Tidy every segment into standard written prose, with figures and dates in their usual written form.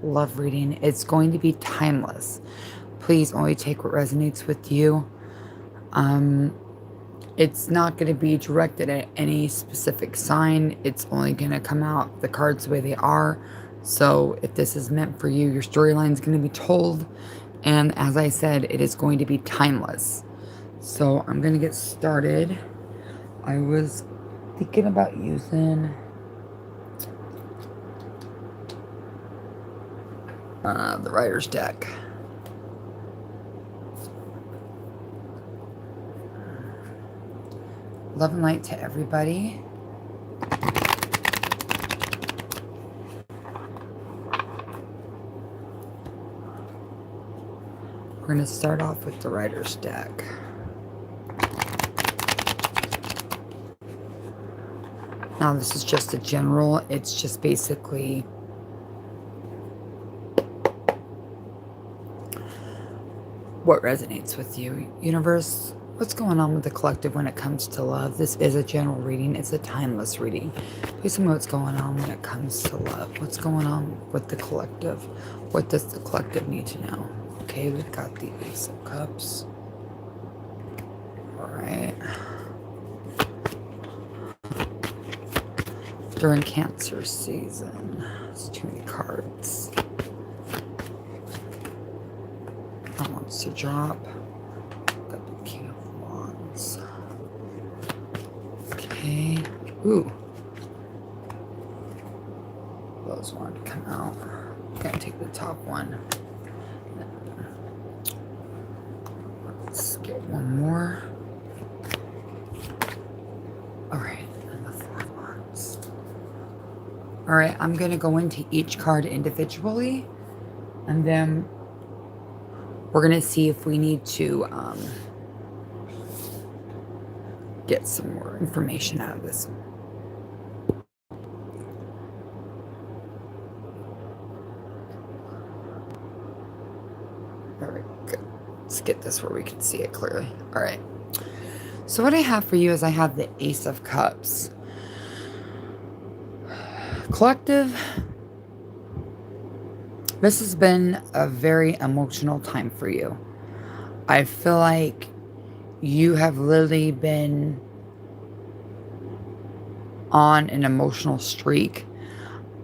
love reading. It's going to be timeless. Please only take what resonates with you. It's not going to be directed at any specific sign. It's only going to come out the cards the way they are. So if this is meant for you, your storyline is going to be told. And as I said, it is going to be timeless. So I'm going to get started. I was thinking about using the writer's deck. Love and light to everybody. We're going to start off with the writer's deck. Now, this is just a general. It's just basically what resonates with you. Universe, what's going on with the collective when it comes to love? This is a general reading. It's a timeless reading. Please tell me what's going on when it comes to love. What's going on with the collective? What does the collective need to know? Okay, we've got the Ace of Cups. All right. During Cancer season. It's too many cards. That wants to drop. Got the King of Wands. Okay. Ooh. Those wanted to come out. I'm gonna take the top one. Let's get one more. Alright, and the 4 of Wands. Alright, I'm gonna go into each card individually, and then we're gonna see if we need to get some more information out of this. Alright, good. Let's get this where we can see it clearly. Alright. So what I have for you is I have the Ace of Cups. Collective, this has been a very emotional time for you. I feel like you have literally been on an emotional streak.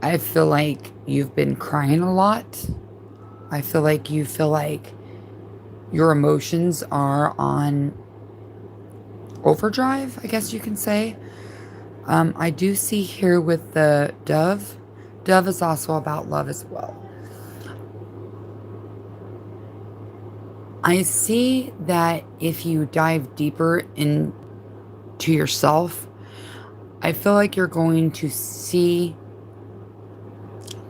I feel like you've been crying a lot. I feel like you feel like your emotions are on overdrive, I guess you can say. I do see here with the Dove. Dove is also about love as well. I see that if you dive deeper into yourself, I feel like you're going to see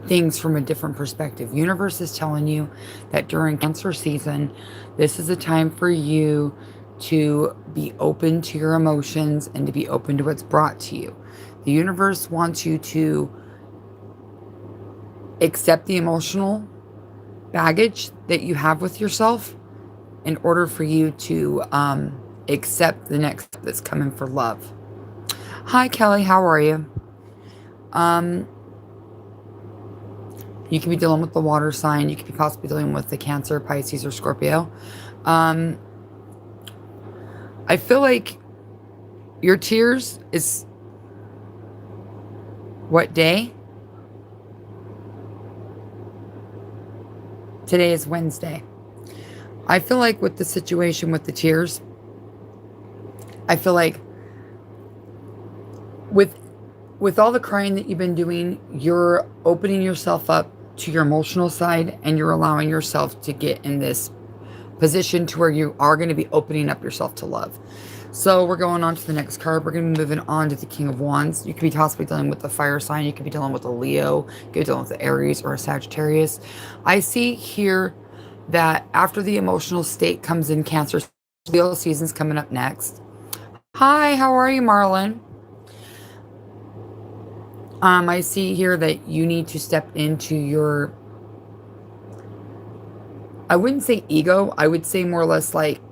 things from a different perspective. Universe is telling you that during Cancer season, this is a time for you to be open to your emotions and to be open to what's brought to you. The universe wants you to accept the emotional baggage that you have with yourself in order for you to accept the next step that's coming for love. Hi, Kelly. How are you? You could be dealing with the water sign. You could be possibly dealing with the Cancer, Pisces, or Scorpio. I feel like your tears is what day? Today is Wednesday. I feel like with the situation with the tears, I feel like with all the crying that you've been doing, you're opening yourself up to your emotional side, and you're allowing yourself to get in this position to where you are going to be opening up yourself to love. So we're going on to the next card. We're going to be moving on to the King of Wands. You could be possibly dealing with the fire sign. You could be dealing with a Leo. You could be dealing with the Aries or a Sagittarius. I see here that after the emotional state comes in Cancer, Leo season's coming up next. Hi, how are you, Marlon? I see here that you need to step into your, I wouldn't say ego. I would say more or less like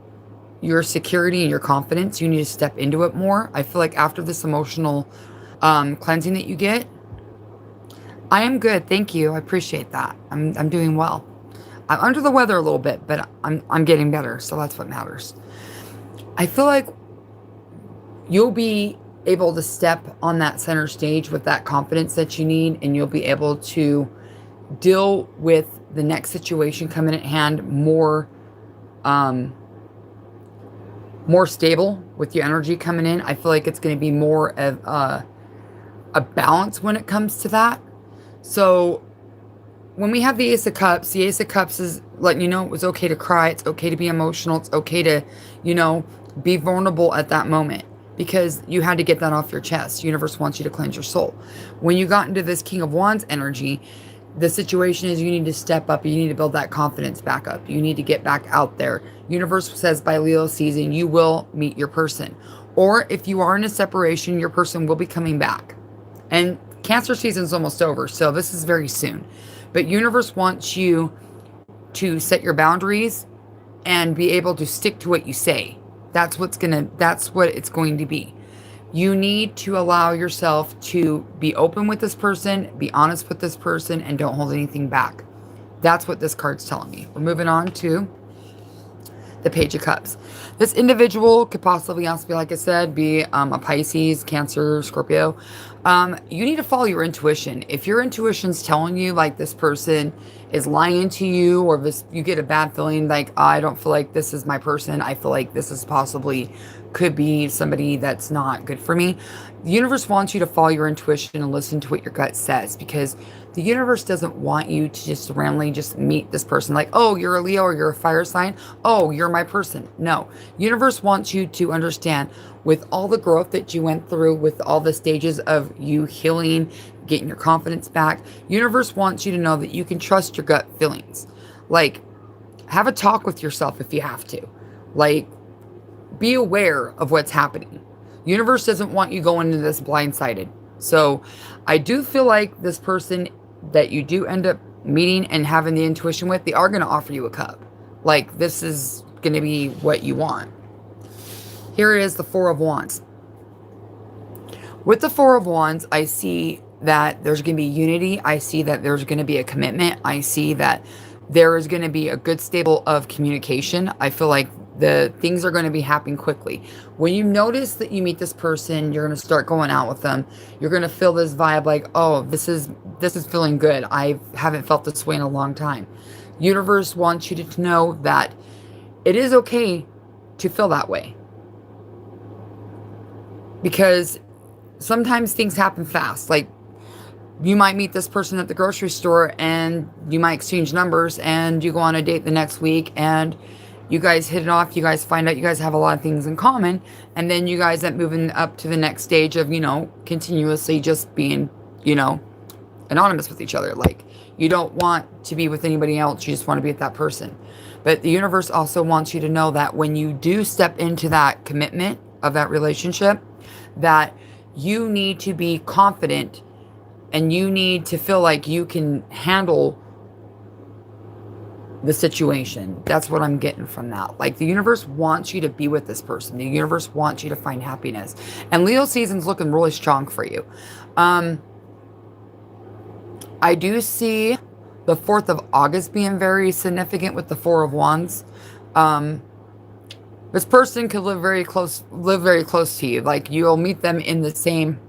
your security and your confidence. You need to step into it more. I feel like after this emotional cleansing that you get, I am good. Thank you. I appreciate that. I'm doing well. I'm under the weather a little bit, but I'm getting better, so that's what matters. I feel like you'll be able to step on that center stage with that confidence that you need, and you'll be able to deal with the next situation coming at hand um more stable with your energy coming in. I feel like it's going to be more of a balance when it comes to that. So when we have the Ace of Cups, the Ace of Cups is letting you know it was okay to cry. It's okay to be emotional. It's okay to, be vulnerable at that moment because you had to get that off your chest. Universe wants you to cleanse your soul. When you got into this King of Wands energy, the situation is you need to step up. You need to build that confidence back up. You need to get back out there. Universe says by Leo season, you will meet your person. Or if you are in a separation, your person will be coming back. And Cancer season is almost over, so this is very soon. But universe wants you to set your boundaries and be able to stick to what you say. That's what it's going to be. You need to allow yourself to be open with this person, be honest with this person, and don't hold anything back. That's what this card's telling me. We're moving on to the Page of Cups. This individual could possibly also be, like I said, be a Pisces, Cancer, Scorpio. You need to follow your intuition. If your intuition's telling you like this person is lying to you, or this, you get a bad feeling like, I don't feel like this is my person. I feel like this is possibly could be somebody that's not good for me. The universe wants you to follow your intuition and listen to what your gut says, because the universe doesn't want you to just randomly just meet this person like, oh, you're a Leo or you're a fire sign. Oh, you're my person. No, universe wants you to understand with all the growth that you went through, with all the stages of you healing, getting your confidence back. Universe wants you to know that you can trust your gut feelings. Like, have a talk with yourself if you have to. Like, be aware of what's happening. Universe doesn't want you going into this blindsided. So I do feel like this person that you do end up meeting and having the intuition with, they are going to offer you a cup. Like, this is going to be what you want. Here is the Four of Wands. With the Four of Wands, I see that there's going to be unity. I see that there's going to be a commitment. I see that there is going to be a good stable of communication. I feel like the things are going to be happening quickly. When you notice that you meet this person, you're going to start going out with them. You're going to feel this vibe like, oh, this is feeling good. I haven't felt this way in a long time. Universe wants you to know that it is okay to feel that way. Because sometimes things happen fast. Like, you might meet this person at the grocery store and you might exchange numbers and you go on a date the next week and you guys hit it off. You guys find out you guys have a lot of things in common. And then you guys end up moving up to the next stage of, continuously just being, anonymous with each other. Like, you don't want to be with anybody else. You just want to be with that person. But the universe also wants you to know that when you do step into that commitment of that relationship, that you need to be confident and you need to feel like you can handle the situation. That's what I'm getting from that. Like, the universe wants you to be with this person. The universe wants you to find happiness. And Leo season's looking really strong for you. I do see the 4th of August being very significant with the Four of Wands. This person could live very close to you. Like, you'll meet them in the same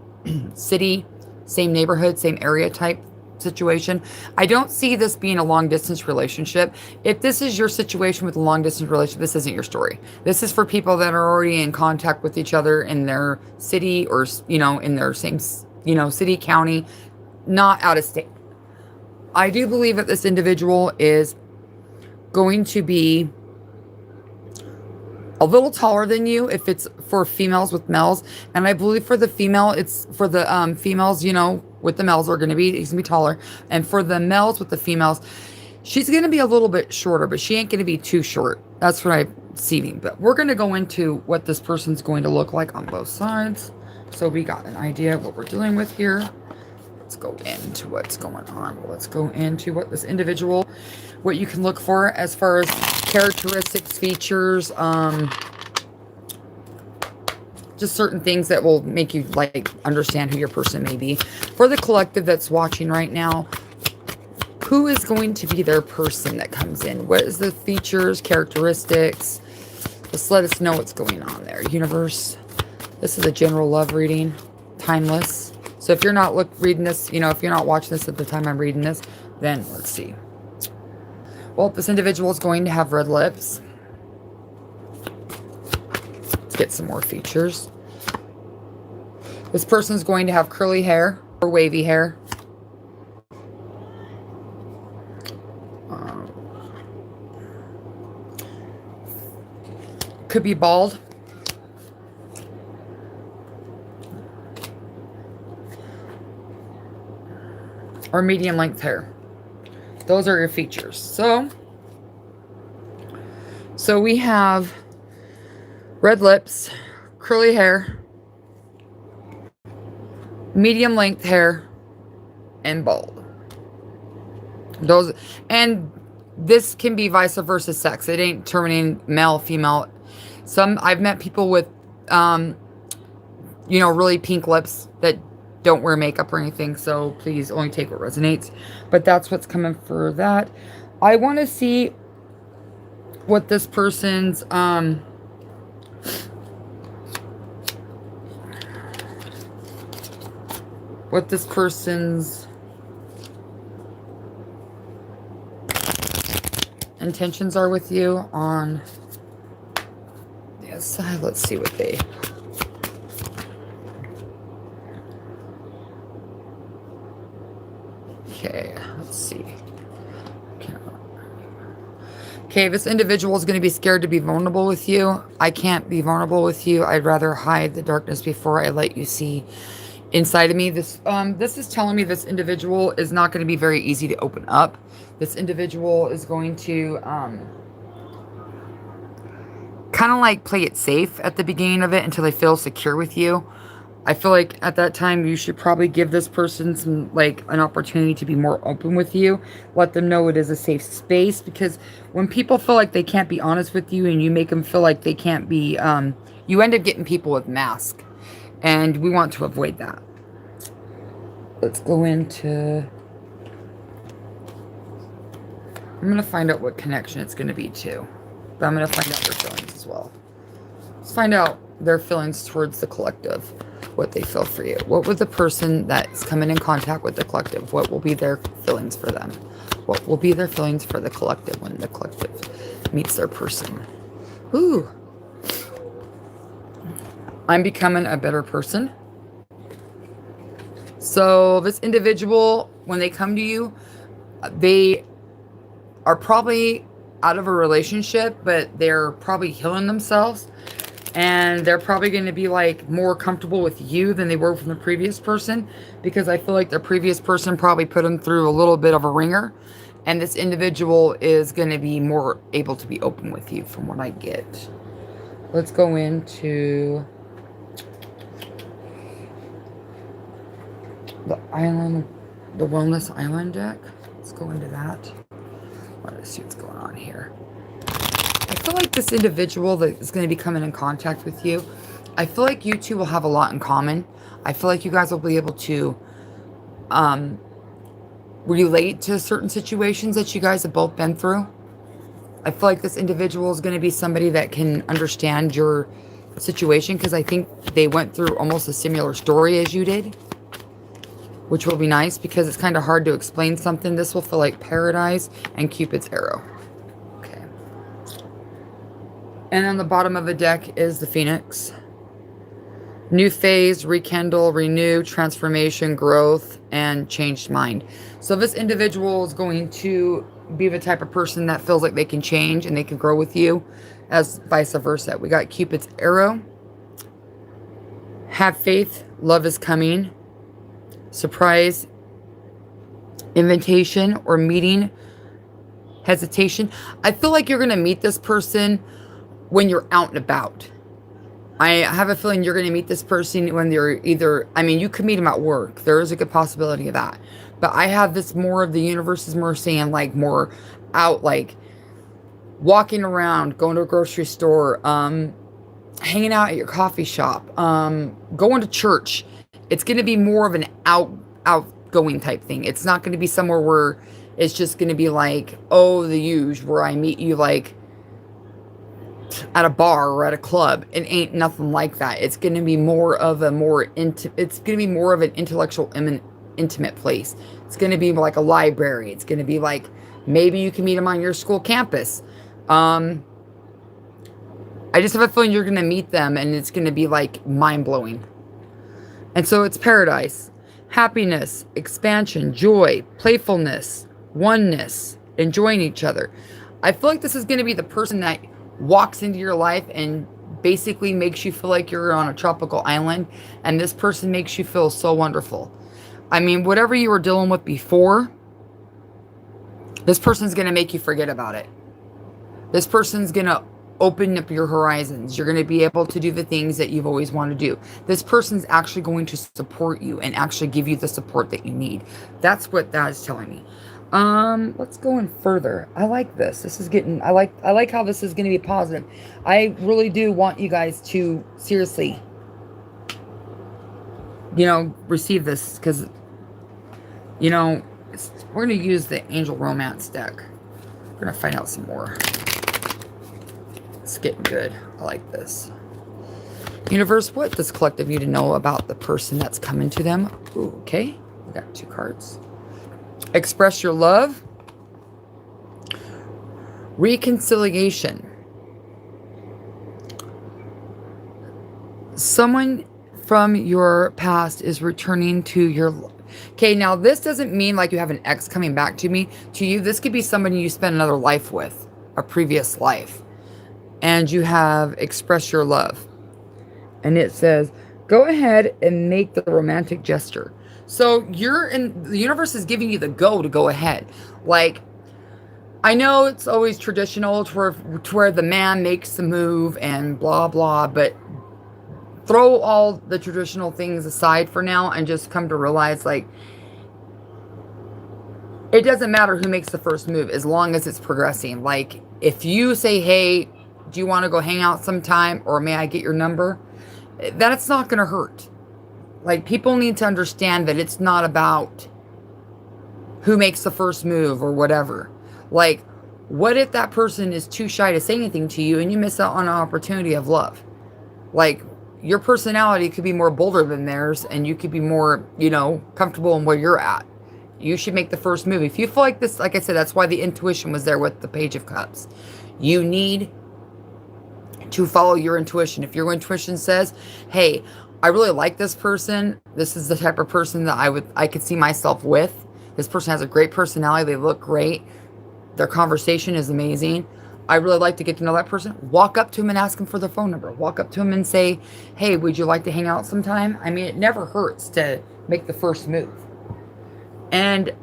city, same neighborhood, same area type situation. I don't see this being a long distance relationship. If this is your situation with a long distance relationship, this isn't your story. This is for people that are already in contact with each other in their city or, in their same, city, county, not out of state. I do believe that this individual is going to be a little taller than you if it's for females with males. And I believe for the female, it's for the females, with the males are going to be, he's going to be taller. And for the males with the females, she's going to be a little bit shorter, but she ain't going to be too short. That's what I'm seeing. But we're going to go into what this person's going to look like on both sides. So we got an idea of what we're dealing with here. Let's go into what's going on. Let's go into what this individual, what you can look for as far as characteristics, features, just just certain things that will make you like understand who your person may be. For the collective that's watching right now, who is going to be their person that comes in? What is the features, characteristics? Just let us know what's going on there. Universe. This is a general love reading. Timeless. So if you're not reading this, you know, if you're not watching this at the time I'm reading this, then let's see. Well, this individual is going to have red lips. Let's get some more features. This person is going to have curly hair or wavy hair. Could be bald. Or medium length hair. Those are your features. So we have red lips, curly hair, medium length hair, and bald. Those, and this can be vice versa sex. It ain't determining male, female. I've met people with, you know, really pink lips that don't wear makeup or anything. So please only take what resonates. But that's what's coming for that. I want to see what this person's, intentions are with you on the other side. Let's see what they... Okay, let's see. Okay, this individual is going to be scared to be vulnerable with you. I can't be vulnerable with you. I'd rather hide the darkness before I let you see inside of me. This is telling me this individual is not going to be very easy to open up. This individual is going to kind of like play it safe at the beginning of it until they feel secure with you. I feel like at that time you should probably give this person some, like, an opportunity to be more open with you. Let them know it is a safe space, because when people feel like they can't be honest with you and you make them feel like they can't be, you end up getting people with masks, and we want to avoid that. Let's go into... I'm going to find out what connection it's going to be to. But I'm going to find out their feelings as well. Let's find out their feelings towards the collective. What they feel for you. What would the person that's coming in contact with the collective, what will be their feelings for them? What will be their feelings for the collective when the collective meets their person? Ooh. I'm becoming a better person. So this individual, when they come to you, they are probably out of a relationship, but they're probably healing themselves. And they're probably going to be, like, more comfortable with you than they were from the previous person. Because I feel like the previous person probably put them through a little bit of a ringer. And this individual is going to be more able to be open with you from what I get. Let's go into the island, the Wellness Island deck. Let's go into that. Let's see what's going on here. I feel like this individual that is going to be coming in contact with you, I feel like you two will have a lot in common. I feel like you guys will be able to relate to certain situations that you guys have both been through. I feel like this individual is going to be somebody that can understand your situation, because I think they went through almost a similar story as you did, which will be nice because it's kind of hard to explain something. This will feel like paradise and Cupid's arrow. And on the bottom of the deck is the Phoenix. New phase, rekindle, renew, transformation, growth, and changed mind. So this individual is going to be the type of person that feels like they can change and they can grow with you, as vice versa. We got Cupid's arrow. Have faith, love is coming. Surprise, invitation, or meeting, hesitation. I feel like you're going to meet this person when you're out and about. I have a feeling you're going to meet this person when they're either, I mean, you could meet them at work. There is a good possibility of that. But I have this more of the universe is more saying, like, more out, like walking around, going to a grocery store, hanging out at your coffee shop, going to church. It's going to be more of an outgoing type thing. It's not going to be somewhere where it's just going to be like, oh, the usual, where I meet you like at a bar or at a club. It ain't nothing like that. It's going to be more of a it's going to be more of an intellectual, intimate place. It's going to be like a library. It's going to be like, maybe you can meet them on your school campus. I just have a feeling you're going to meet them and it's going to be like mind blowing. And so it's paradise, happiness, expansion, joy, playfulness, oneness, enjoying each other. I feel like this is going to be the person that walks into your life and basically makes you feel like you're on a tropical island. And this person makes you feel so wonderful. I mean, whatever you were dealing with before, this person's going to make you forget about it. This person's going to open up your horizons. You're going to be able to do the things that you've always wanted to do. This person's actually going to support you and actually give you the support that you need. That's what that is telling me. Let's go in further. I like this. This is getting, I like how this is going to be positive. I really do want you guys to seriously, receive this, because, we're going to use the Angel Romance deck. We're going to find out some more. It's getting good. I like this. Universe, what does collective need to know about the person that's coming to them? Ooh, okay. We got 2 cards. Express your love. Reconciliation. Someone from your past is returning to your... Okay, now this doesn't mean like you have an ex coming back to you. This could be somebody you spent another life with, a previous life. And you have expressed your love. And it says, go ahead and make the romantic gesture. So the universe is giving you the go to go ahead. Like, I know it's always traditional to where the man makes the move and blah, blah, but throw all the traditional things aside for now and just come to realize, like, it doesn't matter who makes the first move as long as it's progressing. Like, if you say, hey, do you want to go hang out sometime, or may I get your number? That's not going to hurt. Like, people need to understand that it's not about who makes the first move or whatever. Like, what if that person is too shy to say anything to you and you miss out on an opportunity of love? Like, your personality could be more bolder than theirs and you could be more, comfortable in where you're at. You should make the first move. If you feel like this, like I said, that's why the intuition was there with the Page of Cups. You need to follow your intuition. If your intuition says, hey, I really like this person. This is the type of person that I could see myself with. This person has a great personality. They look great. Their conversation is amazing. I really like to get to know that person. Walk up to him and ask him for their phone number. Walk up to him and say, hey, would you like to hang out sometime? I mean, it never hurts to make the first move. And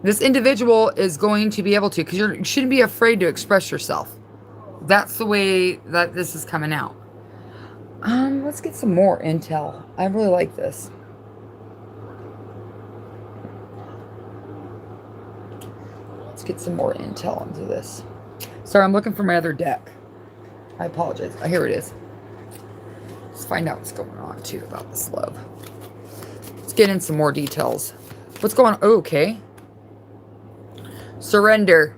this individual is going to be able to, because you shouldn't be afraid to express yourself. That's the way that this is coming out. Let's get some more intel. I really like this. Let's get some more intel into this. Sorry, I'm looking for my other deck. I apologize. Oh, here it is. Let's find out what's going on, too, about this love. Let's get in some more details. What's going on? Oh, okay. Surrender.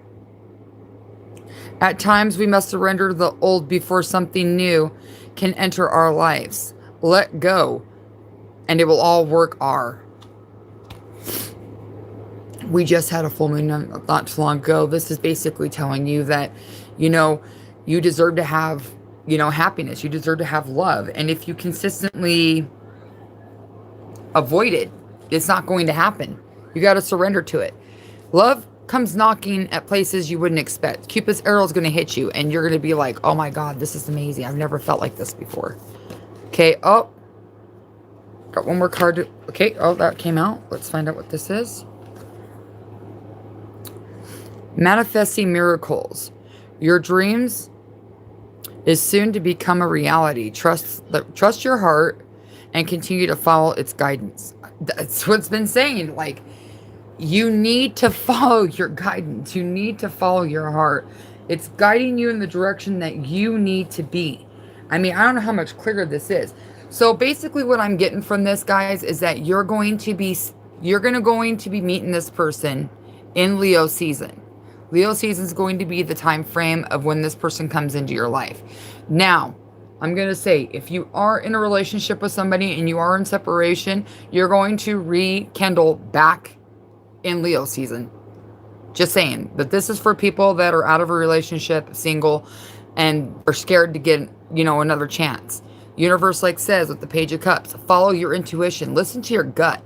At times, we must surrender the old before something new can enter our lives. Let go, and it will all work We just had a full moon not too long ago. This is basically telling you that, you deserve to have, happiness. You deserve to have love. And if you consistently avoid it, it's not going to happen. You got to surrender to it. Love comes knocking at places you wouldn't expect. Cupid's arrow is going to hit you, and you're going to be like, oh my God, this is amazing. I've never felt like this before. Okay, oh. Got one more card. Okay, oh, that came out. Let's find out what this is. Manifesting miracles. Your dreams is soon to become a reality. Trust your heart and continue to follow its guidance. That's what's been saying. Like, you need to follow your guidance. You need to follow your heart. It's guiding you in the direction that you need to be. I mean, I don't know how much clearer this is. So basically what I'm getting from this, guys, is that going to be meeting this person in Leo season. Leo season is going to be the time frame of when this person comes into your life. Now, I'm going to say, if you are in a relationship with somebody and you are in separation, you're going to rekindle back in Leo season. Just saying. But this is for people that are out of a relationship, single, and are scared to get, another chance. Universe, like says with the Page of Cups, follow your intuition. Listen to your gut.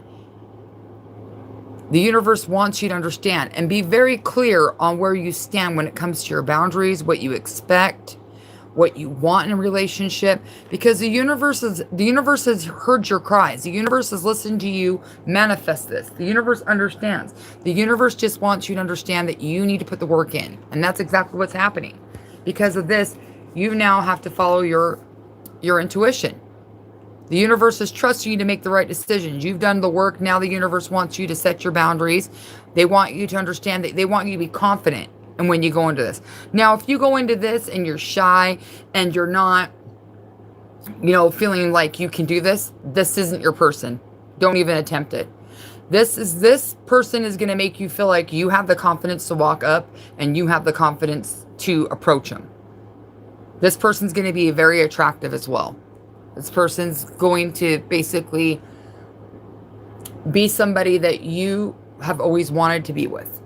The universe wants you to understand and be very clear on where you stand when it comes to your boundaries, what you expect, what you want in a relationship, because the universe has heard your cries. The universe has listened to you manifest this. The universe understands. The universe just wants you to understand that you need to put the work in. And that's exactly what's happening. Because of this, you now have to follow your intuition. The universe is trusting you to make the right decisions. You've done the work. Now the universe wants you to set your boundaries. They want you to understand that they want you to be confident. And when you go into this. Now, if you go into this and you're shy and you're not, feeling like you can do this, this isn't your person. Don't even attempt it. This person is going to make you feel like you have the confidence to walk up and you have the confidence to approach them. This person's going to be very attractive as well. This person's going to basically be somebody that you have always wanted to be with.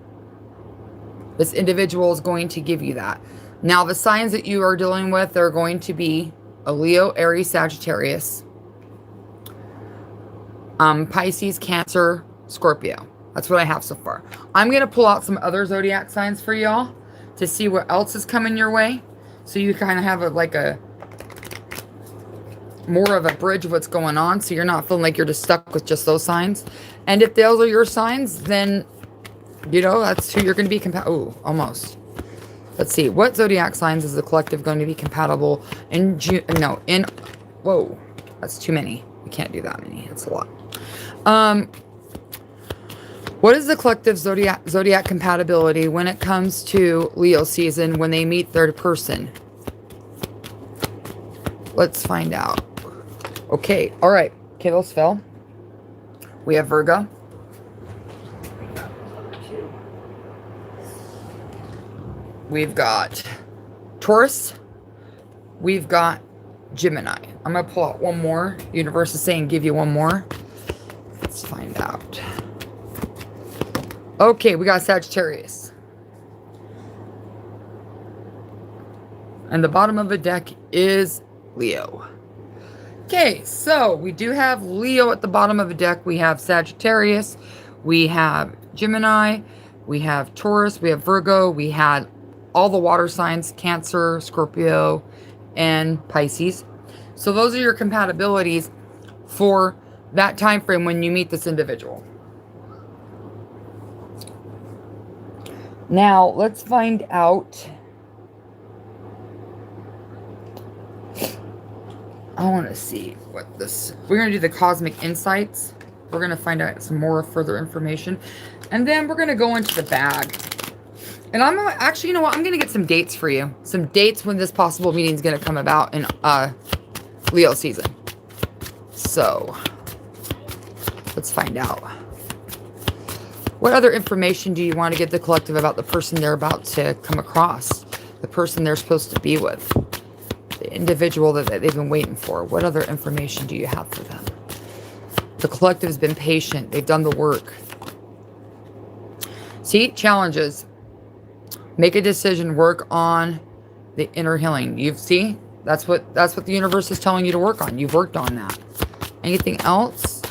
This individual is going to give you that. Now, the signs that you are dealing with are going to be a Leo, Aries, Sagittarius, Pisces, Cancer, Scorpio. That's what I have so far. I'm going to pull out some other zodiac signs for y'all to see what else is coming your way. So you kind of have more of a bridge of what's going on, so you're not feeling like you're just stuck with just those signs. And if those are your signs, then that's who you're going to be compatible. Oh, almost. Let's see. What zodiac signs is the collective going to be compatible in June? No, whoa, that's too many. We can't do that many. That's a lot. What is the collective zodiac compatibility when it comes to Leo season when they meet their person? Let's find out. Okay. All right. Okay, those fell. We have Virgo. We've got Taurus. We've got Gemini. I'm going to pull out one more. Universe is saying give you one more. Let's find out. Okay, we got Sagittarius. And the bottom of the deck is Leo. Okay, so we do have Leo at the bottom of the deck. We have Sagittarius. We have Gemini. We have Taurus. We have Virgo. We had all the water signs, Cancer, Scorpio, and Pisces. So those are your compatibilities for that time frame when you meet this individual. Now, let's find out. I want to see what this... We're going to do the Cosmic Insights. We're going to find out some more further information. And then we're going to go into the bag. And I'm actually, you know what? I'm going to get some dates for you. Some dates when this possible meeting is going to come about in Leo season. So, let's find out. What other information do you want to give the collective about the person they're about to come across? The person they're supposed to be with? The individual that they've been waiting for? What other information do you have for them? The collective has been patient. They've done the work. See? Challenges. Make a decision. Work on the inner healing. That's what the universe is telling you to work on. You've worked on that. Anything else?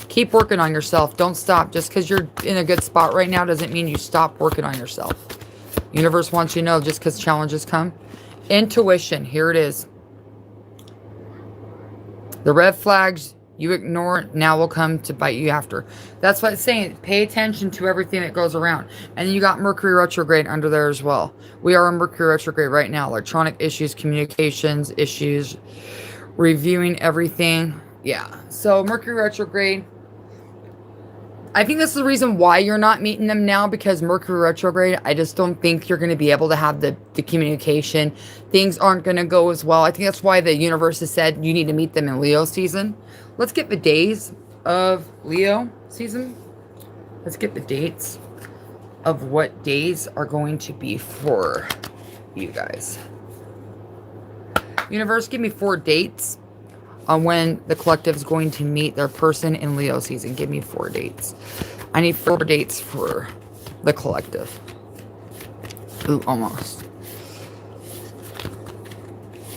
Keep working on yourself. Don't stop. Just because you're in a good spot right now doesn't mean you stop working on yourself. Universe wants you to know just because challenges come. Intuition. Here it is. The red flags you ignore now will come to bite you after. That's what it's saying. Pay attention to everything that goes around. And then you got Mercury retrograde under there as well. We are in Mercury retrograde right now. Electronic issues, communications issues, reviewing everything. Yeah. So Mercury retrograde. I think this is the reason why you're not meeting them now, because Mercury retrograde, I just don't think you're going to be able to have the communication. Things aren't going to go as well. I think that's why the universe has said you need to meet them in Leo season. Let's get the days of Leo season. Let's get the dates of what days are going to be for you guys. Universe, give me 4 dates on when the collective is going to meet their person in Leo season. Give me 4 dates. I need 4 dates for the collective. Ooh, almost.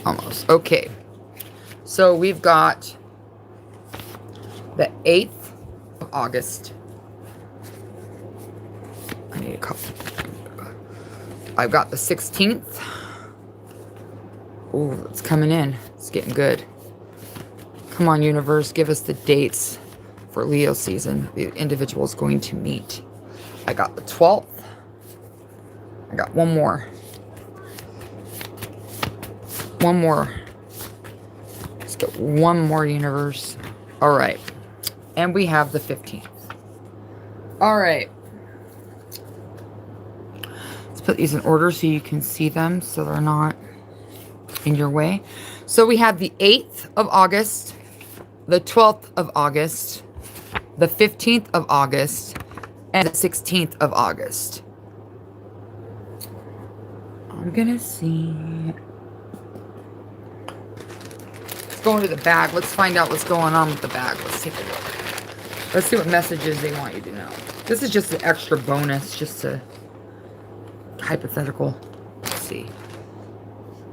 Almost. Okay. So we've got the 8th of August. I need a couple. I've got the 16th. Ooh, it's coming in. It's getting good. Come on, universe, give us the dates for Leo season. The individual is going to meet. I got the 12th. I got one more. One more. Let's get one more, universe. All right. And we have the 15th. All right. Let's put these in order so you can see them so they're not in your way. So we have the 8th of August, the 12th of August, the 15th of August, and the 16th of August. I'm gonna see. Let's go into the bag. Let's find out what's going on with the bag. Let's take a look. Let's see what messages they want you to know. This is just an extra bonus, just a hypothetical. Let's see.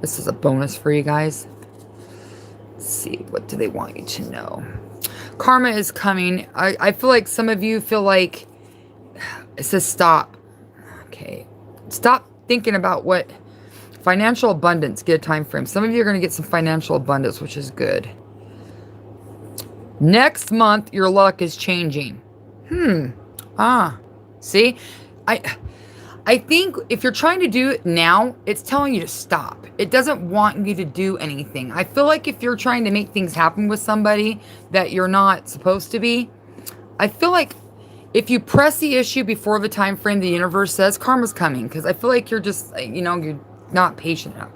This is a bonus for you guys. Let's see, what do they want you to know? Karma is coming. I feel like some of you feel like it says stop. Okay. Stop thinking about what financial abundance. Get a time frame. Some of you are going to get some financial abundance, which is good. Next month, your luck is changing. See? I think if you're trying to do it now, it's telling you to stop. It doesn't want you to do anything. I feel like if you're trying to make things happen with somebody that you're not supposed to be, I feel like if you press the issue before the time frame the universe says, karma's coming. Because I feel like you're just, you know, you're not patient enough.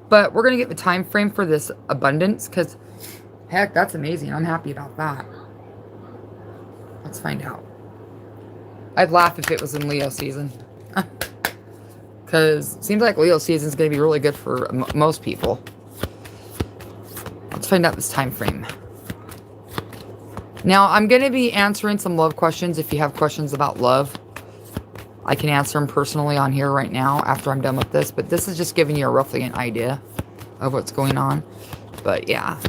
But we're going to get the time frame for this abundance because, heck, that's amazing. I'm happy about that. Let's find out. I'd laugh if it was in Leo season. Because it seems like Leo season is going to be really good for most people. Let's find out this time frame. Now, I'm going to be answering some love questions. If you have questions about love, I can answer them personally on here right now after I'm done with this. But this is just giving you roughly an idea of what's going on. But yeah,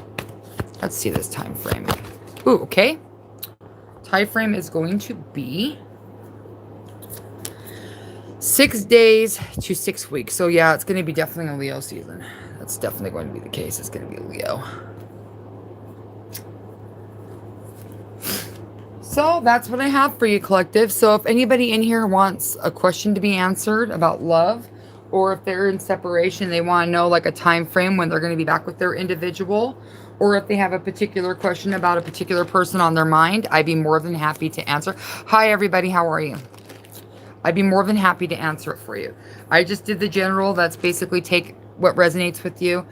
let's see this time frame. Ooh, okay. Time frame is going to be 6 days to 6 weeks. So yeah, it's going to be definitely a Leo season. That's definitely going to be the case. It's going to be a Leo. So that's what I have for you, collective. So if anybody in here wants a question to be answered about love, or if they're in separation, they want to know like a time frame when they're going to be back with their individual, or if they have a particular question about a particular person on their mind, I'd be more than happy to answer. Hi, everybody. How are you? I'd be more than happy to answer it for you. I just did the general. That's basically take what resonates with you.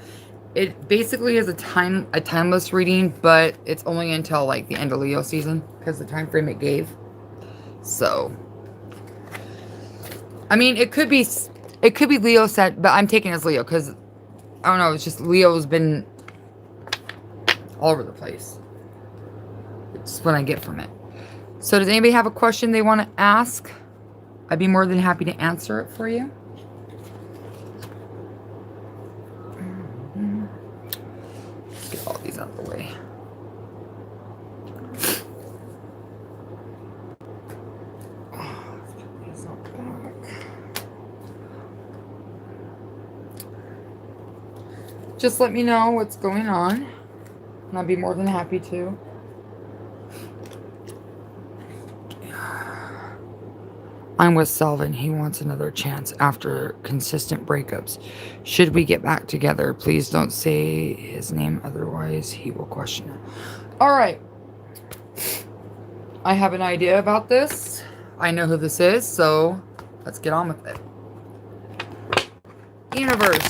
It basically is a timeless reading, but it's only until like the end of Leo season because the time frame it gave. So, I mean, it could be Leo set, but I'm taking it as Leo because I don't know. It's just Leo's been all over the place. It's what I get from it. So, does anybody have a question they want to ask? I'd be more than happy to answer it for you. Let's get all these out of the way. Just let me know what's going on, and I'll be more than happy to. I'm with Selvin. He wants another chance after consistent breakups. Should we get back together? Please don't say his name, otherwise he will question it. All right. I have an idea about this. I know who this is, so let's get on with it. Universe.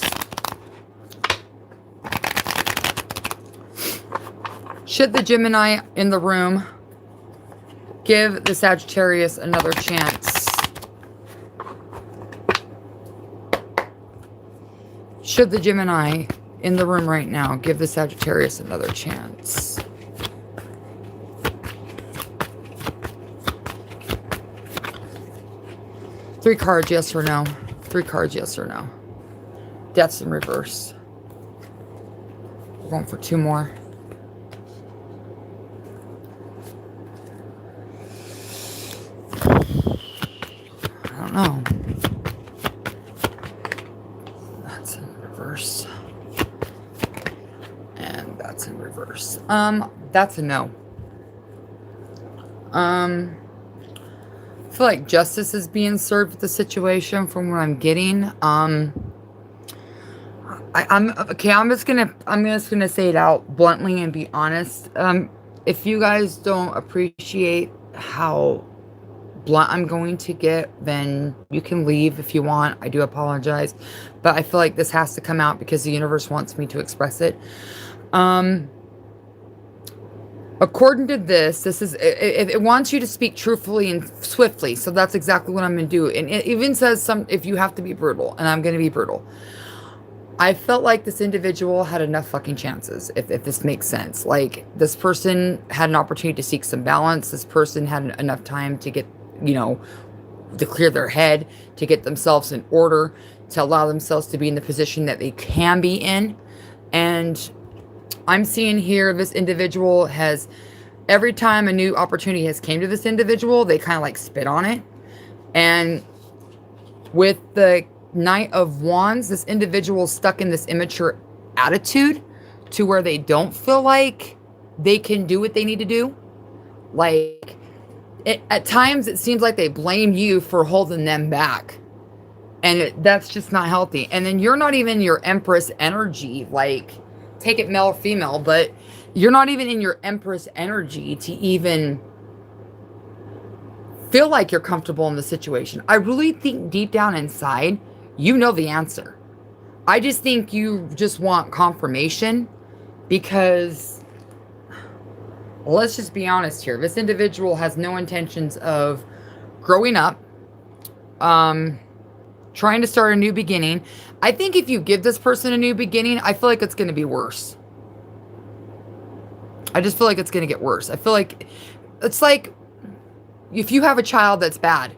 Should the Gemini in the room give the Sagittarius another chance? Should the Gemini in the room right now give the Sagittarius another chance? Three cards, yes or no. Three cards, yes or no. Death's in reverse. We're going for two more. I don't know. That's in reverse. And that's in reverse. That's a no. I feel like justice is being served with the situation from what I'm getting. I'm just gonna say it out bluntly and be honest. If you guys don't appreciate how blunt I'm going to get, then you can leave if you want. I do apologize, but I feel like this has to come out because the universe wants me to express it. According to this is it wants you to speak truthfully and swiftly, so that's exactly what I'm gonna do. And it even says if you have to be brutal, and I'm gonna be brutal. I felt like this individual had enough fucking chances, if this makes sense. Like, this person had an opportunity to seek some balance. This person had enough time to get, to clear their head, to get themselves in order, to allow themselves to be in the position that they can be in. And I'm seeing here this individual has, every time a new opportunity has came to this individual, they kind of like spit on it. And with the Knight of Wands, this individual is stuck in this immature attitude to where they don't feel like they can do what they need to do. Like, at times it seems like they blame you for holding them back. And that's just not healthy. And then you're not even your Empress energy, like, take it male or female, but you're not even in your Empress energy to even feel like you're comfortable in the situation. I really think deep down inside, you know the answer. I just think you just want confirmation because, let's just be honest here. This individual has no intentions of growing up, trying to start a new beginning. I think if you give this person a new beginning, I feel like it's going to be worse. I just feel like it's going to get worse. I feel like it's like if you have a child that's bad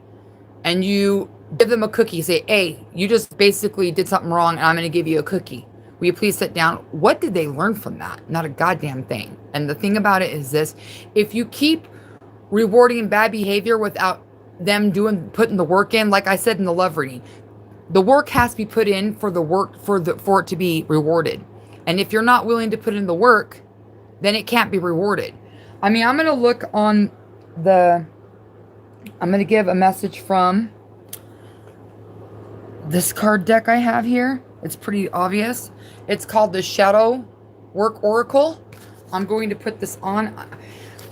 and you give them a cookie, say, hey, you just basically did something wrong and I'm going to give you a cookie. Will you please sit down? What did they learn from that? Not a goddamn thing. And the thing about it is this: if you keep rewarding bad behavior without them putting the work in, like I said in the love reading, the work has to be put in for it to be rewarded. And if you're not willing to put in the work, then it can't be rewarded. I mean, I'm going to look on I'm going to give a message from this card deck I have here. It's pretty obvious. It's called the Shadow Work Oracle. I'm going to put this on.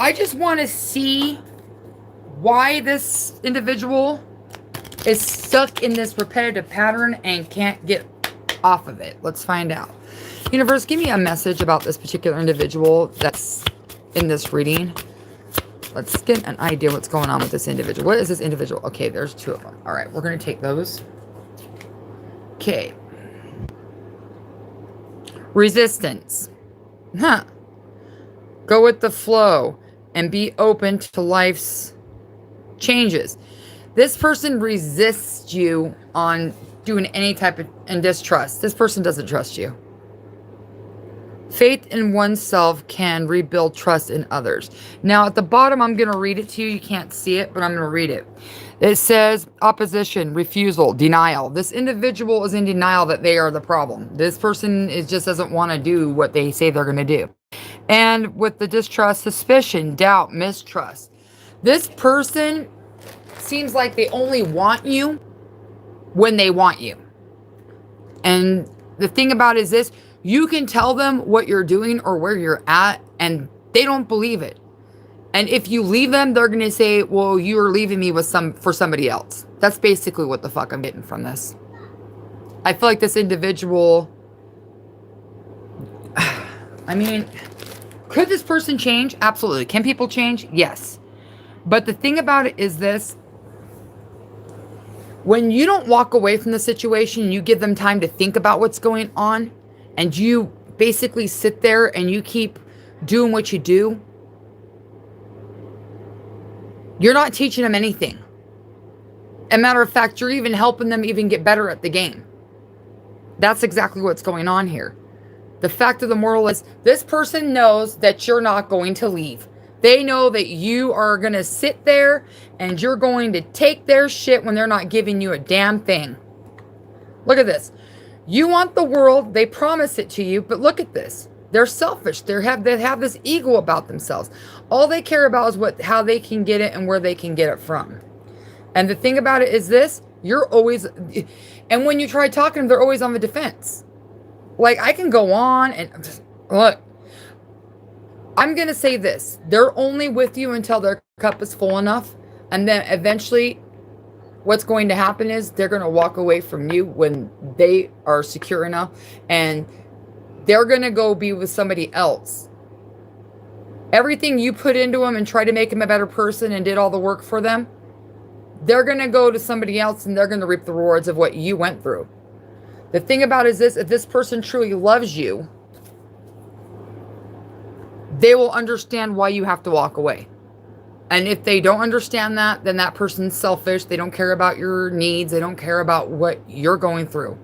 I just want to see why this individual is stuck in this repetitive pattern and can't get off of it. Let's find out. Universe, give me a message about this particular individual that's in this reading. Let's get an idea what's going on with this individual. What is this individual? Okay, there's two of them. All right, we're going to take those. Okay. Resistance. Go with the flow and be open to life's changes. This person resists you on doing any type of and distrust. This person doesn't trust you. Faith in oneself can rebuild trust in others. Now, at the bottom, I'm going to read it to you. You can't see it, but I'm going to read it. It says opposition, refusal, denial. This individual is in denial that they are the problem. This person just doesn't want to do what they say they're going to do. And with the distrust, suspicion, doubt, mistrust. This person seems like they only want you when they want you. And the thing about it is this: you can tell them what you're doing or where you're at, and they don't believe it. And if you leave them, they're going to say, well, you're leaving me with for somebody else. That's basically what the fuck I'm getting from this. I feel like this individual, I mean, could this person change? Absolutely. Can people change? Yes. But the thing about it is this: when you don't walk away from the situation, you give them time to think about what's going on, and you basically sit there and you keep doing what you do, you're not teaching them anything. As a matter of fact, you're even helping them even get better at the game. That's exactly what's going on here. The fact of the moral is, this person knows that you're not going to leave. They know that you are going to sit there and you're going to take their shit when they're not giving you a damn thing. Look at this. You want the world. They promise it to you, but look at this. They're selfish. They have this ego about themselves. All they care about is how they can get it and where they can get it from. And the thing about it is this: you're always, and when you try talking to them, they're always on the defense. Like, I can go on and look. I'm going to say this. They're only with you until their cup is full enough. And then eventually what's going to happen is they're going to walk away from you when they are secure enough. And they're going to go be with somebody else. Everything you put into them and try to make them a better person and did all the work for them, they're going to go to somebody else and they're going to reap the rewards of what you went through. The thing about it is this: if this person truly loves you, they will understand why you have to walk away. And if they don't understand that, then that person's selfish. They don't care about your needs. They don't care about what you're going through.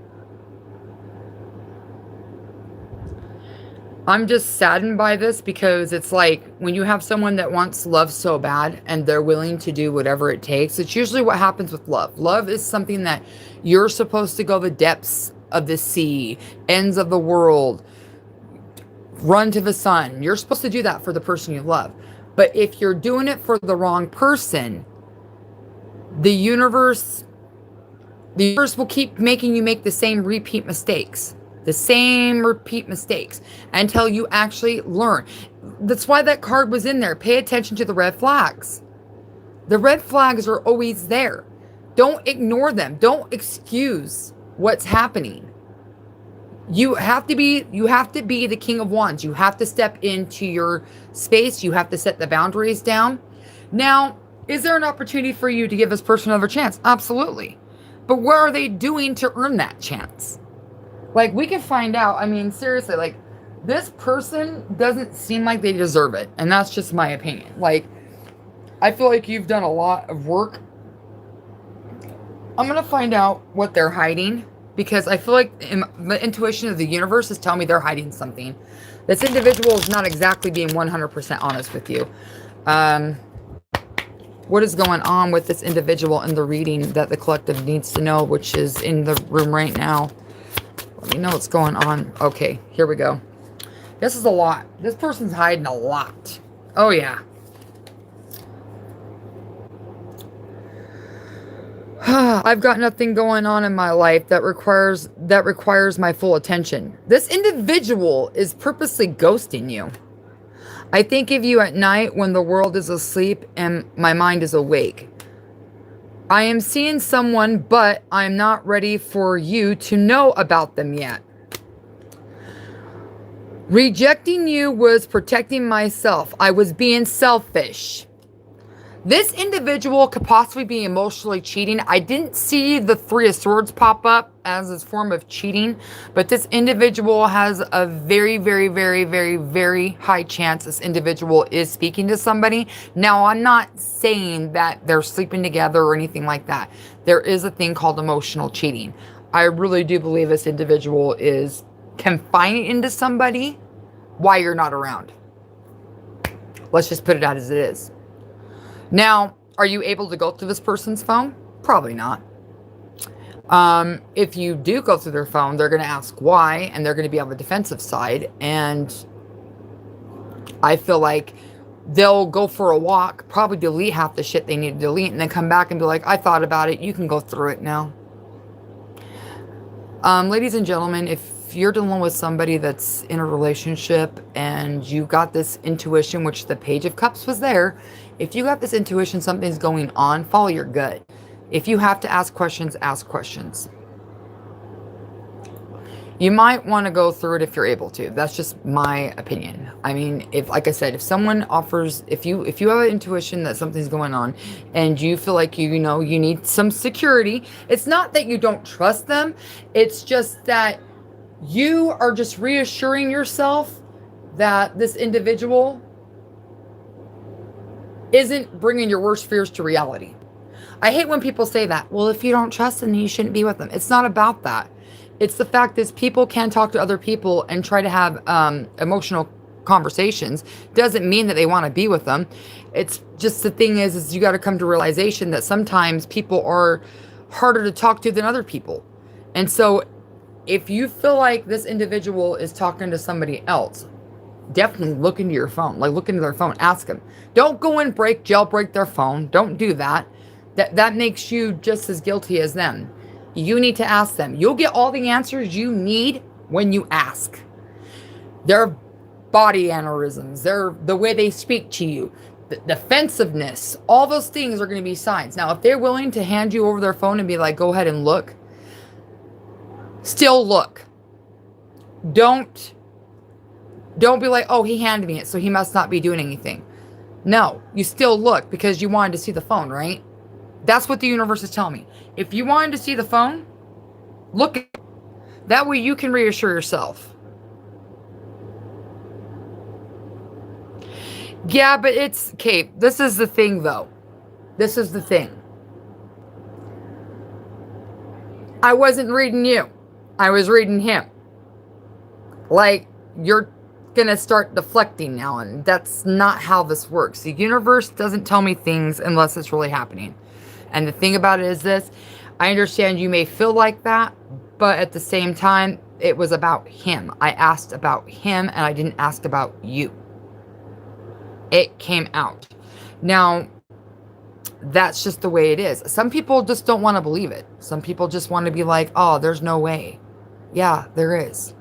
I'm just saddened by this, because it's like when you have someone that wants love so bad and they're willing to do whatever it takes, it's usually what happens with love. Love is something that you're supposed to go the depths of the sea, ends of the world, run to the sun. You're supposed to do that for the person you love. But if you're doing it for the wrong person, the universe will keep making you make the same repeat mistakes. The same repeat mistakes until you actually learn. That's why that card was in there. Pay attention to the red flags. The red flags are always there. Don't ignore them. Don't excuse what's happening. You have to be the King of Wands. You have to step into your space. You have to set the boundaries down. Now, is there an opportunity for you to give this person another chance? Absolutely. But what are they doing to earn that chance? Like, we can find out. I mean, seriously, like, this person doesn't seem like they deserve it. And that's just my opinion. Like, I feel like you've done a lot of work. I'm going to find out what they're hiding, because I feel like the intuition of the universe is telling me they're hiding something. This individual is not exactly being 100% honest with you. What is going on with this individual in the reading that the collective needs to know, which is in the room right now? Let me know what's going on. Okay, here we go. This is a lot. This person's hiding a lot. Oh, yeah. I've got nothing going on in my life that requires my full attention. This individual is purposely ghosting you. I think of you at night when the world is asleep and my mind is awake. I am seeing someone, but I'm not ready for you to know about them yet. Rejecting you was protecting myself. I was being selfish. This individual could possibly be emotionally cheating. I didn't see the Three of Swords pop up as a form of cheating, but this individual has a very, very, very, very, very high chance this individual is speaking to somebody. Now, I'm not saying that they're sleeping together or anything like that. There is a thing called emotional cheating. I really do believe this individual is confining into somebody while you're not around. Let's just put it out as it is. Now, are you able to go through this person's phone? Probably not. If you do go through their phone, they're going to ask why, and they're going to be on the defensive side. And I feel like they'll go for a walk, probably delete half the shit they need to delete, and then come back and be like, I thought about it. You can go through it now. Ladies and gentlemen, if if you're dealing with somebody that's in a relationship and you got this intuition, which the Page of Cups was there, if you got this intuition, something's going on, follow your gut. If you have to ask questions, ask questions. You might want to go through it if you're able to. That's just my opinion. I mean, if, like I said, if someone offers, if you have an intuition that something's going on and you feel like you need some security, it's not that you don't trust them. It's just that you are just reassuring yourself that this individual isn't bringing your worst fears to reality. I hate when people say that. Well, if you don't trust them, you shouldn't be with them. It's not about that. It's the fact that people can talk to other people and try to have emotional conversations. Doesn't mean that they want to be with them. It's just the thing is you got to come to realization that sometimes people are harder to talk to than other people. And so if you feel like this individual is talking to somebody else, definitely look into your phone. Like, look into their phone. Ask them. Don't go and jailbreak their phone. Don't do that. That makes you just as guilty as them. You need to ask them. You'll get all the answers you need when you ask. Their body mannerisms, the way they speak to you, the defensive,ness, all those things are going to be signs. Now, if they're willing to hand you over their phone and be like, go ahead and look, still look. Don't be like, oh, he handed me it, so he must not be doing anything. No, you still look because you wanted to see the phone, right? That's what the universe is telling me. If you wanted to see the phone, look at it. That way you can reassure yourself. Yeah, but it's, okay, this is the thing though. This is the thing. I wasn't reading you. I was reading him. Like, you're gonna start deflecting now, and that's not how this works. The universe doesn't tell me things unless it's really happening. And the thing about it is this, I understand you may feel like that, but at the same time, it was about him. I asked about him and I didn't ask about you. It came out. Now, that's just the way it is. Some people just don't want to believe it. Some people just want to be like, oh, there's no way. Yeah, there is.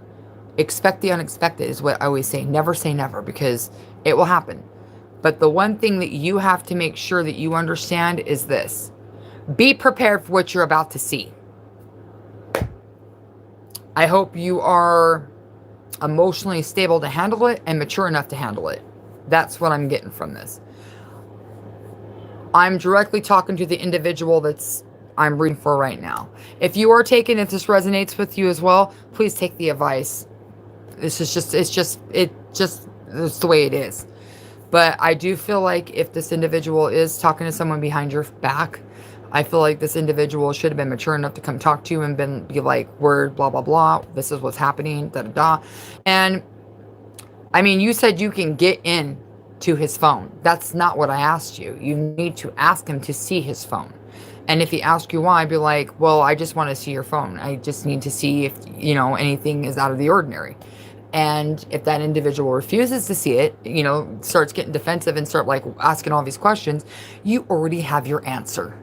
Expect the unexpected is what I always say. Never say never, because it will happen. But the one thing that you have to make sure that you understand is this. Be prepared for what you're about to see. I hope you are emotionally stable to handle it and mature enough to handle it. That's what I'm getting from this. I'm directly talking to the individual I'm reading for right now. If you are taking, if this resonates with you as well, please take the advice. It's the way it is. But I do feel like if this individual is talking to someone behind your back, I feel like this individual should have been mature enough to come talk to you and be like, word, blah, blah, blah. This is what's happening, da, da, da. And, I mean, you said you can get in to his phone. That's not what I asked you. You need to ask him to see his phone. And if he asks you why, be like, well, I just want to see your phone. I just need to see if, anything is out of the ordinary. And if that individual refuses to see it, starts getting defensive and start asking all these questions, you already have your answer.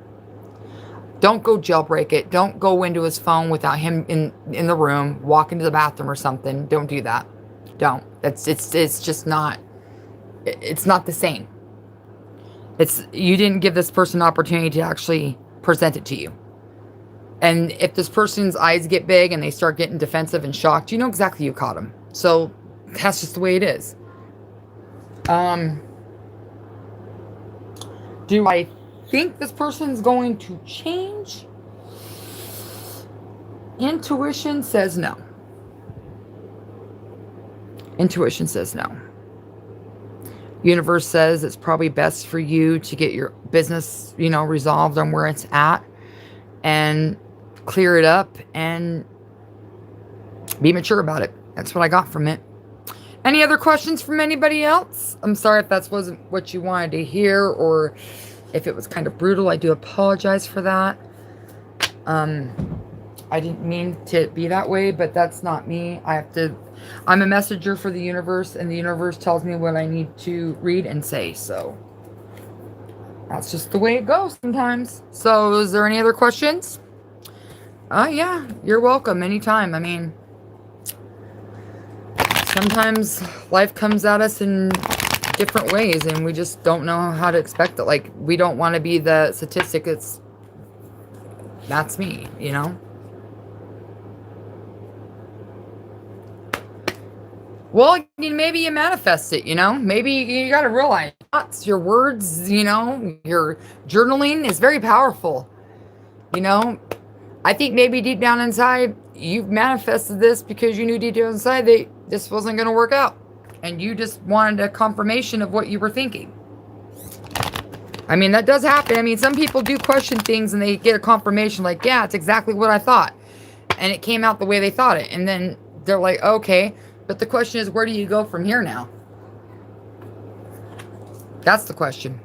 Don't go jailbreak it. Don't go into his phone without him in the room, walk into the bathroom or something. Don't do that. Don't. It's just not, it's not the same. You didn't give this person an opportunity to actually present it to you. And if this person's eyes get big and they start getting defensive and shocked, you know exactly you caught them. So that's just the way it is. Do I think this person's going to change? Intuition says no. Intuition says no. Universe says it's probably best for you to get your business, resolved on where it's at and clear it up and be mature about it. That's what I got from it. Any other questions from anybody else? I'm sorry if that wasn't what you wanted to hear, or if it was kind of brutal. I do apologize for that. I didn't mean to be that way, but that's not me. I'm a messenger for the universe, and the universe tells me what I need to read and say. So that's just the way it goes sometimes. So is there any other questions? Yeah, you're welcome anytime. I mean, sometimes life comes at us in different ways and we just don't know how to expect it. Like, we don't want to be the statistic that's me, you know? Well, maybe you manifest it, you know? Maybe you got to realize thoughts, your words, you know, your journaling is very powerful. You know, I think maybe deep down inside, you've manifested this because you knew deep down inside that this wasn't going to work out. And you just wanted a confirmation of what you were thinking. I mean, that does happen. I mean, some people do question things and they get a confirmation like, yeah, it's exactly what I thought. And it came out the way they thought it. And then they're like, okay. But the question is, where do you go from here now? That's the question.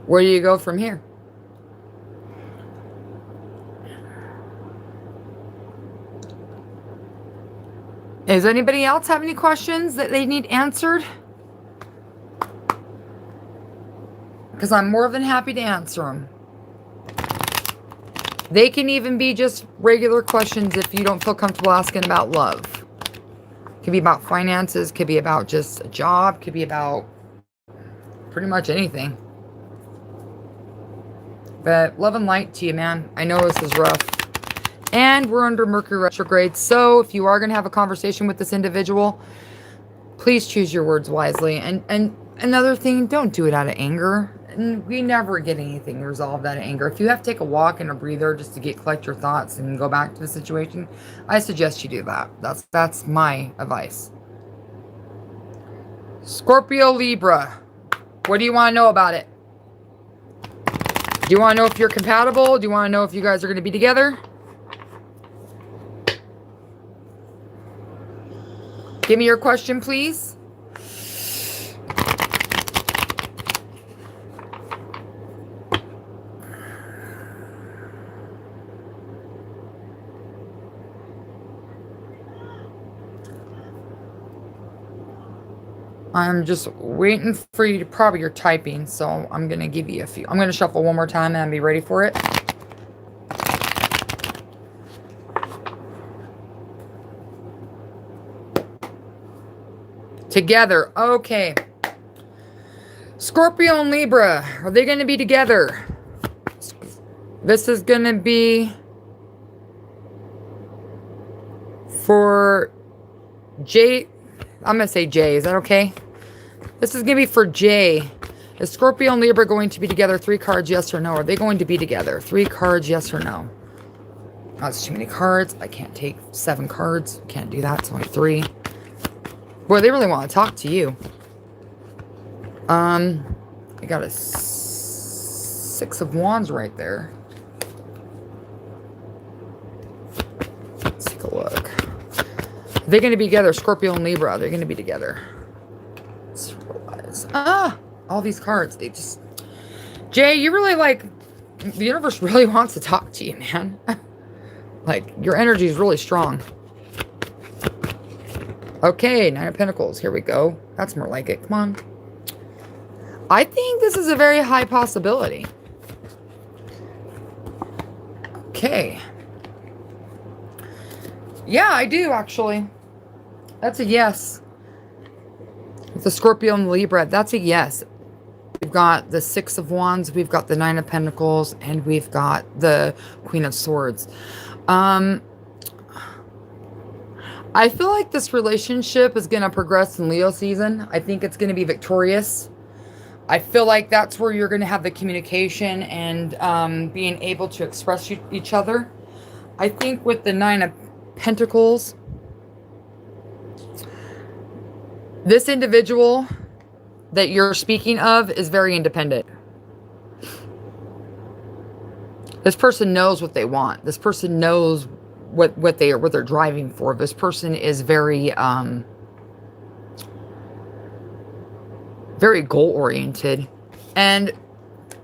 Where do you go from here? Does anybody else have any questions that they need answered? Because I'm more than happy to answer them. They can even be just regular questions if you don't feel comfortable asking about love. Could be about finances, could be about just a job, could be about pretty much anything. But love and light to you, man. I know this is rough. And we're under Mercury retrograde. So if you are going to have a conversation with this individual, please choose your words wisely. And another thing, don't do it out of anger. And we never get anything resolved out of anger. If you have to take a walk and a breather just to collect your thoughts and go back to the situation, I suggest you do that. That's my advice. Scorpio, Libra. What do you want to know about it? Do you want to know if you're compatible? Do you want to know if you guys are going to be together? Give me your question, please. I'm just waiting for you to probably you're typing, so I'm going to give you a few. I'm going to shuffle one more time and be ready for it. Together. Okay. Scorpio and Libra. Are they going to be together? This is going to be for Jay. I'm going to say Jay. Is that okay? This is going to be for Jay. Is Scorpio and Libra going to be together? 3 cards, yes or no? Are they going to be together? 3 cards, yes or no? That's too many cards. I can't take 7 cards. Can't do that. It's only 3. Boy, they really want to talk to you. I got a 6 of Wands right there. Let's take a look. They're going to be together. Scorpio and Libra. They're going to be together. Let's realize. All these cards. They just... Jay, you really like... The universe really wants to talk to you, man. Like, your energy is really strong. Okay, 9 of Pentacles. Here we go. That's more like it. Come on. I think this is a very high possibility. Okay. Yeah, I do, actually. That's a yes. With the Scorpio and the Libra, that's a yes. We've got the 6 of Wands, we've got the 9 of Pentacles, and we've got the Queen of Swords. I feel like this relationship is going to progress in Leo season. I think it's going to be victorious. I feel like that's where you're going to have the communication and being able to express each other. I think with the 9 of Pentacles, this individual that you're speaking of is very independent. This person knows what they want. This person knows what they're driving for. This person is very very goal oriented, and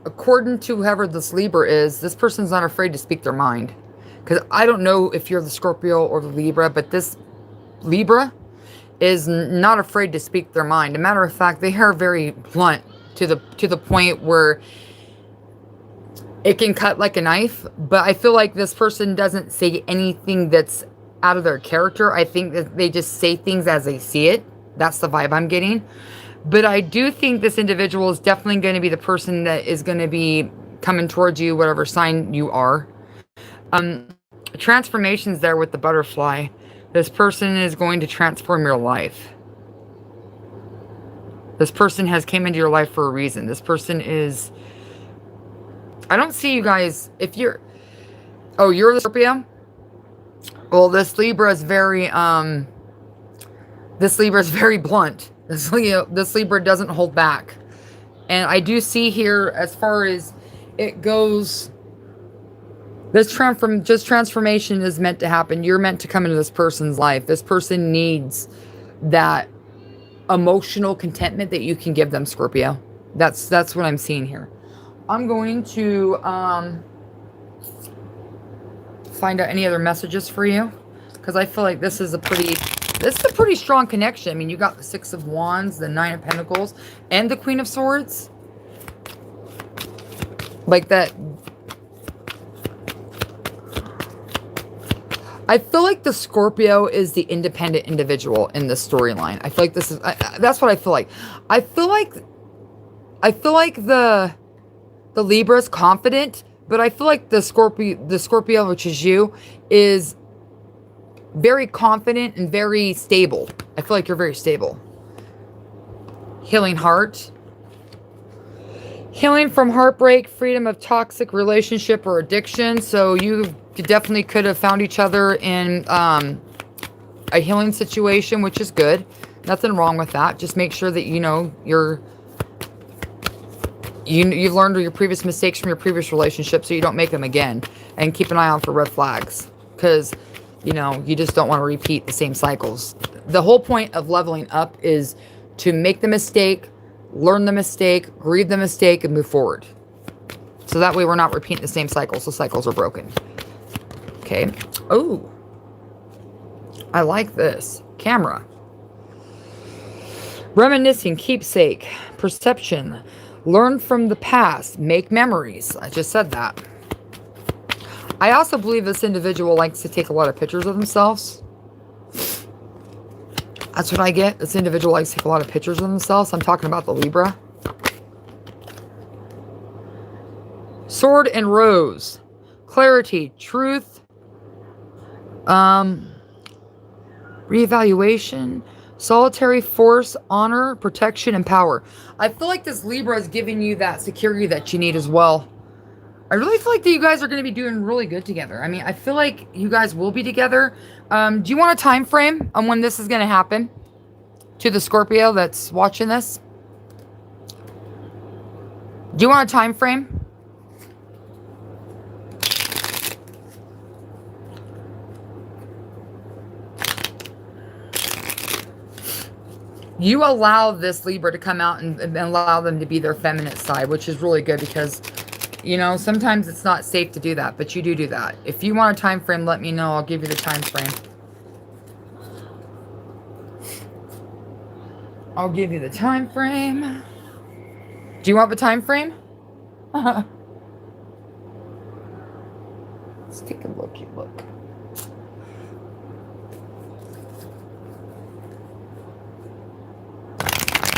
according to whoever this Libra is, this person's not afraid to speak their mind. Because I don't know if you're the Scorpio or the Libra, but this Libra is not afraid to speak their mind. As a matter of fact, they are very blunt to the point where it can cut like a knife. But I feel like this person doesn't say anything that's out of their character. I think that they just say things as they see it. That's the vibe I'm getting. But I do think this individual is definitely going to be the person that is going to be coming towards you, whatever sign you are. Transformations there with the butterfly. This person is going to transform your life. This person has came into your life for a reason. This person is... I don't see you guys... If you're... Oh, you're the Scorpio? Well, this Libra is very... This Libra is very blunt. This Libra doesn't hold back. And I do see here, as far as it goes... This transformation is meant to happen. You're meant to come into this person's life. This person needs that emotional contentment that you can give them, Scorpio. That's what I'm seeing here. I'm going to find out any other messages for you, because I feel like this is a pretty strong connection. I mean, you got the Six of Wands, the Nine of Pentacles, and the Queen of Swords. Like that. I feel like the Scorpio is the independent individual in this storyline. I feel like this is... that's what I feel like. I feel like the Libra is confident, but I feel like the Scorpio, which is you, is very confident and very stable. I feel like you're very stable. Healing heart. Healing from heartbreak, freedom of toxic relationship or addiction. So you definitely could have found each other in a healing situation, which is good. Nothing wrong with that. Just make sure that you know you've learned your previous mistakes from your previous relationship, so you don't make them again. And keep an eye out for red flags, because you just don't want to repeat the same cycles. The whole point of leveling up is to make the mistake, learn the mistake, grieve the mistake, and move forward. So that way we're not repeating the same cycles. The cycles are broken. Okay. Oh, I like this. Camera. Reminiscing, keepsake, perception, learn from the past, make memories. I just said that. I also believe this individual likes to take a lot of pictures of themselves. That's what I get. This individual likes to take a lot of pictures of themselves. I'm talking about the Libra. Sword and Rose. Clarity, truth, reevaluation, solitary force, honor, protection, and power. I feel like this Libra is giving you that security that you need as well. I really feel like that you guys are going to be doing really good together. I mean, I feel like you guys will be together. Do you want a time frame on when this is going to happen to the Scorpio that's watching this? Do you want a time frame? You allow this Libra to come out and allow them to be their feminine side, which is really good, because sometimes it's not safe to do that, but you do that. If you want a time frame, let me know. I'll give you the time frame. I'll give you the time frame. Do you want the time frame? Let's take a look.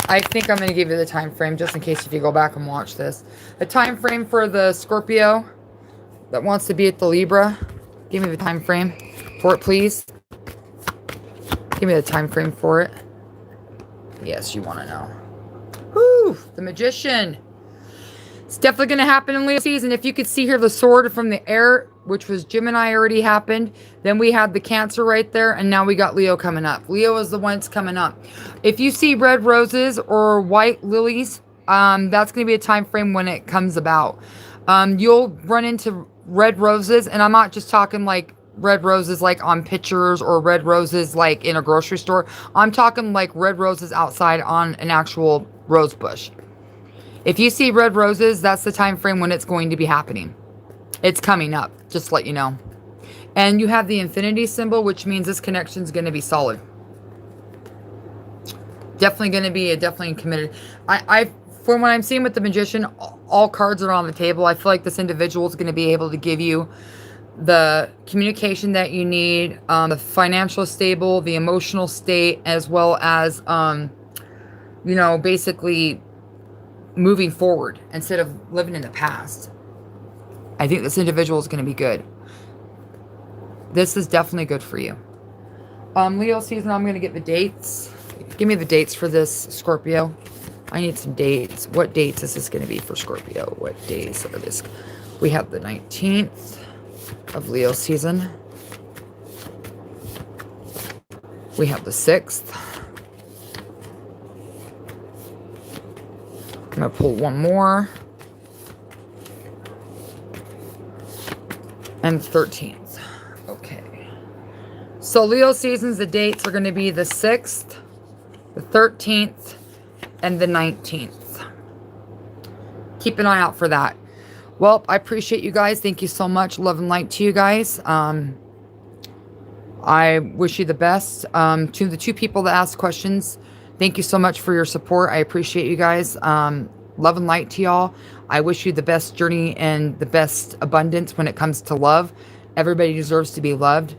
I think I'm going to give you the time frame, just in case if you go back and watch this. The time frame for the Scorpio that wants to be at the Libra. Give me the time frame for it, please. Give me the time frame for it. Yes, you want to know. Whew, the Magician. It's definitely going to happen in Leo season. If you could see here, the sword from the air, which was Gemini, already happened. Then we had the Cancer right there, and now we got Leo coming up. Leo is the one that's coming up. If you see red roses or white lilies, that's going to be a time frame when it comes about. You'll run into red roses, and I'm not just talking like red roses like on pictures or red roses like in a grocery store. I'm talking like red roses outside on an actual rose bush. If you see red roses, that's the time frame when it's going to be happening. It's coming up, just to let you know. And you have the infinity symbol, which means this connection is going to be solid. Definitely going to be definitely committed. From what I'm seeing with the Magician, all cards are on the table. I feel like this individual is going to be able to give you the communication that you need, the financial stable, the emotional state, as well as, basically moving forward instead of living in the past. I think this individual is going to be good. This is definitely good for you. Leo season, I'm going to get the dates. Give me the dates for this, Scorpio. I need some dates. What dates is this going to be for Scorpio? What days are this? We have the 19th of Leo season. We have the 6th. I'm going to pull one more. And 13th. Okay. So Leo seasons, the dates are going to be the 6th, the 13th, and the 19th. Keep an eye out for that. Well, I appreciate you guys. Thank you so much. Love and light to you guys. I wish you the best. To the 2 people that asked questions, thank you so much for your support. I appreciate you guys. Love and light to y'all. I wish you the best journey and the best abundance when it comes to love. Everybody deserves to be loved.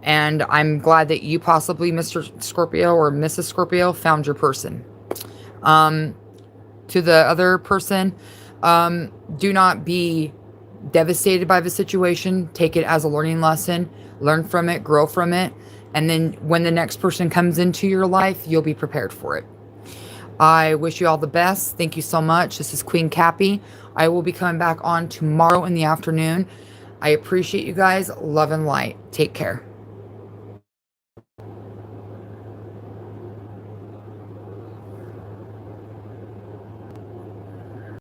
And I'm glad that you possibly, Mr. Scorpio or Mrs. Scorpio, found your person. To the other person, do not be devastated by the situation. Take it as a learning lesson. Learn from it, grow from it. And then when the next person comes into your life, you'll be prepared for it. I wish you all the best. Thank you so much. This is Queen Cappy. I will be coming back on tomorrow in the afternoon. I appreciate you guys. Love and light. Take care.